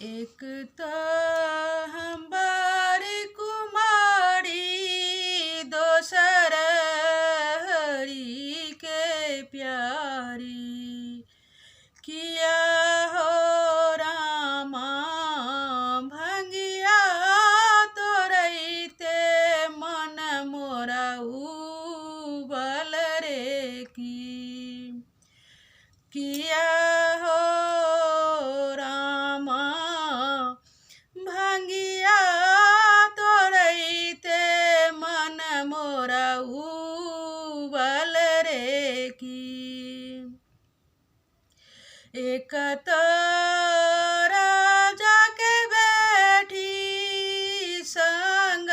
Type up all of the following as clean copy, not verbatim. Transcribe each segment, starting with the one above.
एक त हम बारी कुमारी, दोसर हरि के प्यारी। किया हो रामा भंगिया तोरैते, मन मोरा उबल रे की। किया हो रामा भंगिया तोरैते, मन मोरा उबल रे की। एक त राजा के बेटी, संग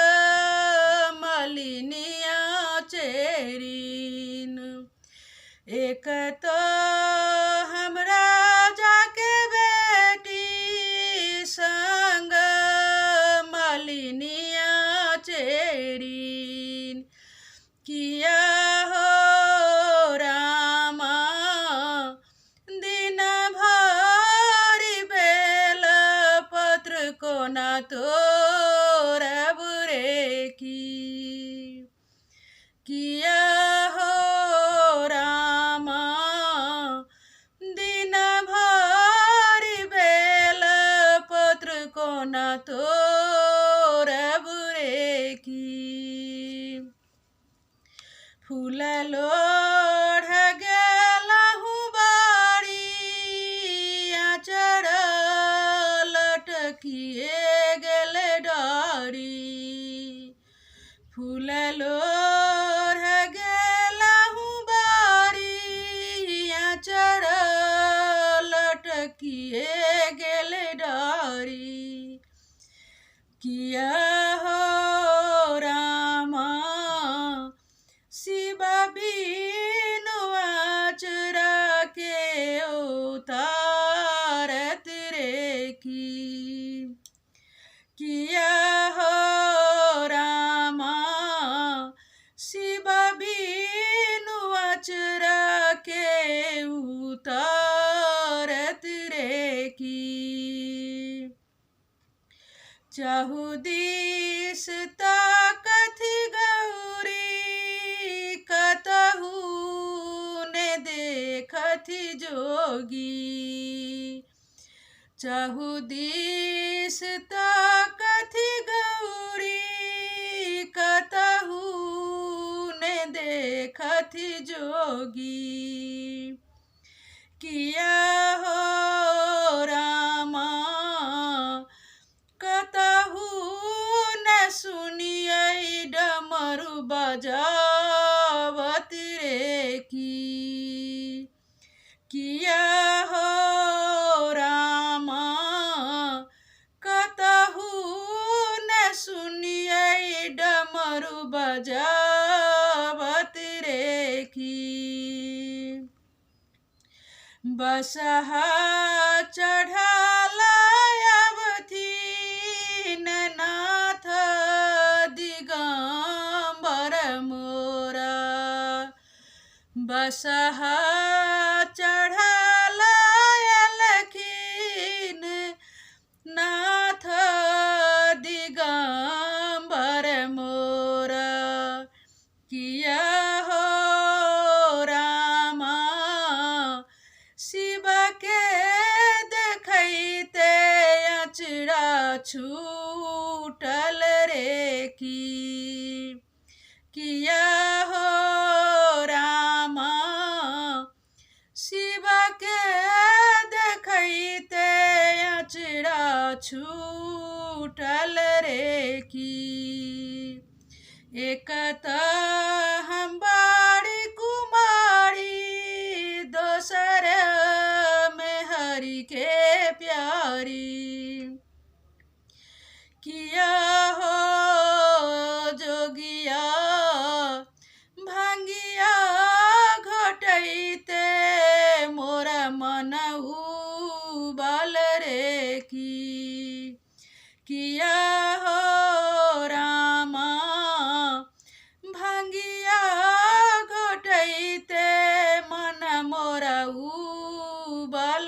मलिनिया चेरिन। एक त हम राजा के बेटी, संग मलिनिया चेरिन। किया हो रामा दिन भरि बेल पत्र को न तोरब रे की। किया हो रामा दिन भरि बेल पत्र को न तोरब रे की। फूल लोढ़ गेलहु बारी, आँचर लटकिए गेल डारी। फूल लोढ़ गेलहु बारी, आँचर लटकिए गेल डारी। किया हो रामा शिव बिनु आचरा के उतारत रे की। किया हो रामा शिव बिनु आचरा के उतारत रे की। चहुदिस ताकथि गौरी, कतहु ने देखथि जोगी। चहुदिस ताकथि गौरी, कतहु ने देखथि जोगी। किया हो रामा कतहु न सुनियै डमरू बजावत रे की। किया हो रामा कतहु न सुनियै डमरू बजावत रे की। बसहा चढ़ाला अवथिन, नाथ दिगंबर मोरा। बसहा चढ़ाला अलखिन, नाथ दिगंबर मोरा। किया हो रामा शिव के देखैते, अचरा छूटल रे की। किया हो रामा शिव के देखैते, अचरा छूटल रे की। एक त हम बारी कुमारी, दोसर में हरि के प्यारी। किया हो जोगिया भंगिया घोटैते, मोरा मन उबल रे की। किया हो रामा भंगिया घोटैते, मन मोरा उबल